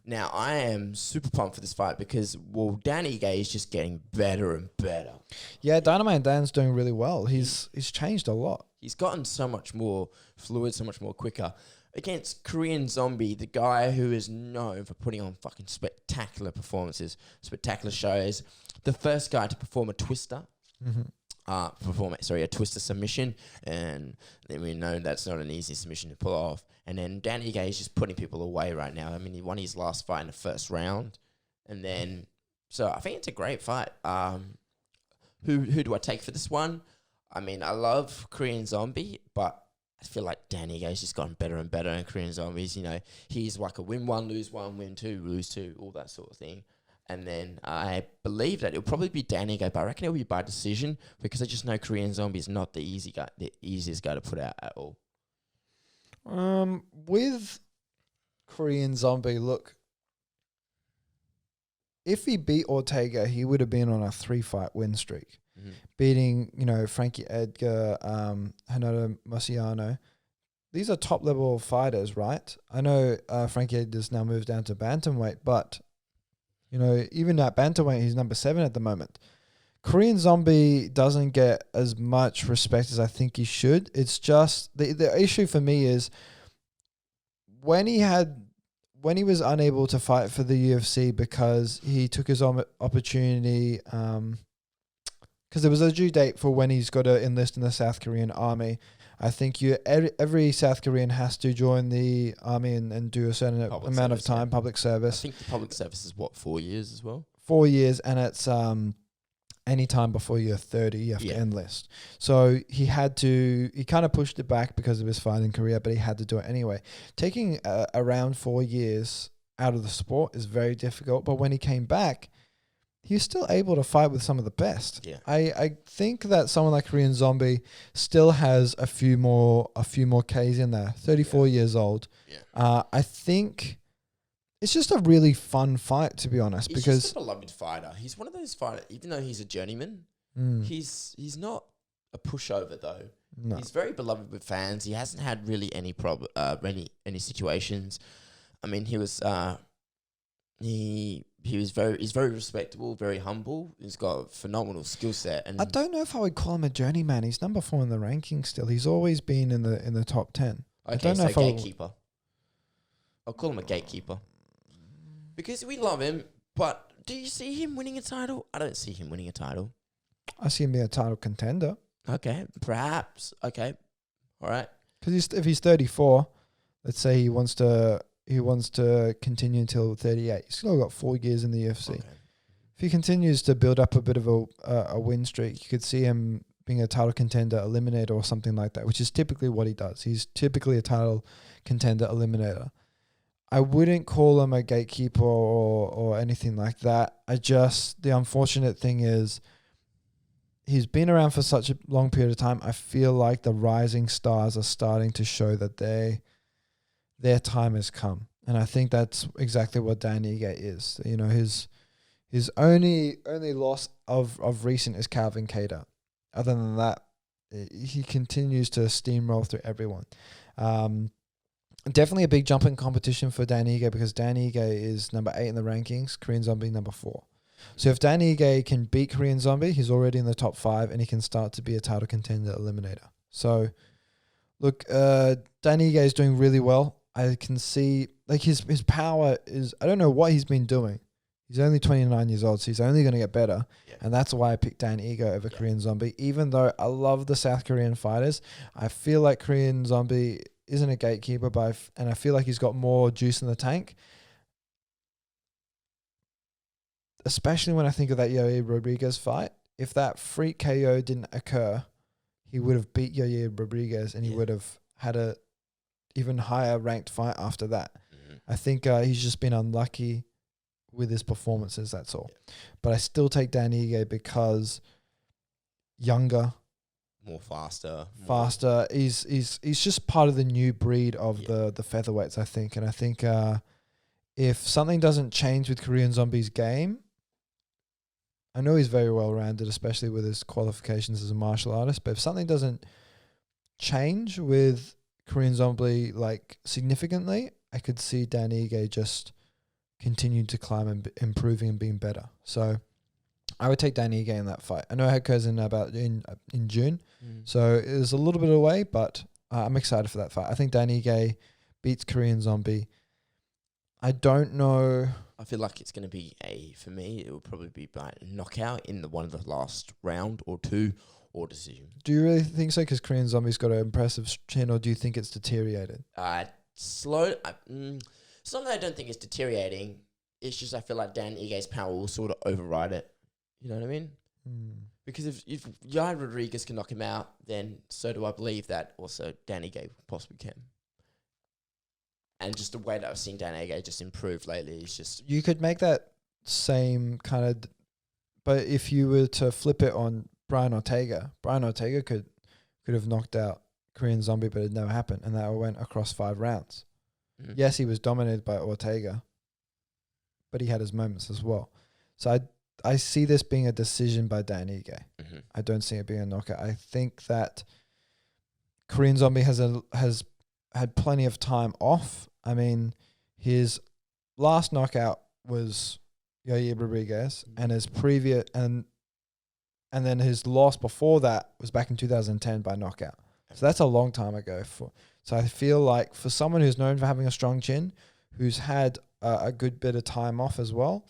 Now, I am super pumped for this fight because, well, Dan Ige is just getting better and better. Yeah, Dynamite Dan's doing really well. He's changed a lot. He's gotten so much more fluid, so much more quicker. Against Korean Zombie, the guy who is known for putting on fucking spectacular performances, spectacular shows. The first guy to perform a twister. A twister submission, and then we know that's not an easy submission to pull off. And then Dan Ige is just putting people away right now. I mean, he won his last fight in the first round, and then so I think it's a great fight. Who do I take for this one? I mean, I love Korean Zombie, but I feel like Dan Ige's just gotten better and better. And Korean Zombies, he's like a win one, lose one, win two, lose two, all that sort of thing. And then I believe that it'll probably be Dan Ige, but I reckon it'll be by decision because I just know Korean Zombie is not the easiest guy to put out at all. With Korean Zombie, look, if he beat Ortega, he would have been on a 3-fight win streak, beating Frankie Edgar, Renato Marciano. These are top level fighters, right? I know Frankie Edgar's now moved down to bantamweight, but even at bantamweight, he's number 7 at the moment. Korean Zombie doesn't get as much respect as I think he should. It's just the issue for me is when he was unable to fight for the UFC because he took his opportunity because there was a due date for when he's got to enlist in the South Korean army. I think every South Korean has to join the army and do a certain amount of time, public service. I think the public service is 4 years as well? 4 years, and it's any time before you're 30, you have to enlist. So he kind of pushed it back because of his fight in Korea, but he had to do it anyway. Taking around 4 years out of the sport is very difficult, but when he came back, he was still able to fight with some of the best. Yeah. I think that someone like Korean Zombie still has a few more Ks in there. 34 years old. Yeah. I think it's just a really fun fight, to be honest. He's because just a beloved fighter. He's one of those fighters, even though he's a journeyman, he's not a pushover though. No. He's very beloved with fans. He hasn't had really any any situations. I mean, he was he's very respectable, very humble. He's got a phenomenal skill set. And I don't know if I would call him a journeyman. He's number 4 in the rankings still. He's always been in the top 10. Okay, I don't know if gatekeeper. I'll call him a gatekeeper. Because we love him, but do you see him winning a title? I don't see him winning a title. I see him being a title contender. Okay, perhaps. Okay, all right. Because if he's 34, let's say he wants to continue until 38. He's still got 4 years in the UFC. Okay. If he continues to build up a bit of a win streak, you could see him being a title contender eliminator or something like that, which is typically what he does. He's typically a title contender eliminator. I wouldn't call him a gatekeeper or anything like that. The unfortunate thing is he's been around for such a long period of time. I feel like the rising stars are starting to show that their time has come. And I think that's exactly what Dan Ige is. His only loss of recent is Calvin Kattar. Other than that, he continues to steamroll through everyone. Definitely a big jump in competition for Dan Ige because Dan Ige is number 8 in the rankings, Korean Zombie number 4. So if Dan Ige can beat Korean Zombie, he's already in the top 5 and he can start to be a title contender eliminator. So look, Dan Ige is doing really well. I can see like his power is, I don't know what he's been doing. He's only 29 years old, so he's only going to get better. Yeah. And that's why I picked Dan Ige over Korean Zombie. Even though I love the South Korean fighters, I feel like Korean Zombie isn't a gatekeeper, and I feel like he's got more juice in the tank. Especially when I think of that Yair Rodriguez fight. If that freak KO didn't occur, he would have beat Yair Rodriguez and he would have had a even higher ranked fight after that. Mm-hmm. I think he's just been unlucky with his performances, that's all. Yeah. But I still take Dan Ige because younger, more faster. He's just part of the new breed of the featherweights, I think. And I think if something doesn't change with Korean Zombie's game, I know he's very well rounded, especially with his qualifications as a martial artist. But if something doesn't change with Korean Zombie like significantly, I could see Dan Ige just continue to climb and improving and being better. So I would take Dan Ige in that fight. I know it occurs in June, so it is a little bit away, but I'm excited for that fight. I think Dan Ige beats Korean Zombie. I don't know. I feel like it's going to be for me, it will probably be by knockout in one of the last round or two or decision. Do you really think so? Because Korean Zombie's got an impressive chin, or do you think it's deteriorated? It's not that I don't think it's deteriorating. It's just I feel like Dan Ige's power will sort of override it. You know what I mean? Because if Yair Rodriguez can knock him out, then so do I believe that also Dan Ige possibly can. And just the way that I've seen Dan Ige just improve lately is just... You could make that same kind of... But if you were to flip it on Brian Ortega could have knocked out Korean Zombie, but it never happened, and that went across 5 rounds. Yes, he was dominated by Ortega, but he had his moments as well. So I see this being a decision by Dan Ige. I don't see it being a knockout. I think that Korean Zombie has had plenty of time off. I mean, his last knockout was Yair Rodriguez, and his previous and then his loss before that was back in 2010 by knockout. So that's a long time ago. So I feel like for someone who's known for having a strong chin, who's had a good bit of time off as well,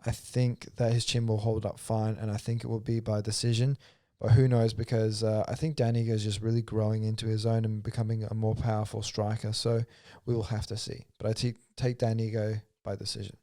I think that his chin will hold up fine, and I think it will be by decision. But who knows, because I think Dan Ige is just really growing into his own and becoming a more powerful striker. So we will have to see. But I take Dan Ige by decision.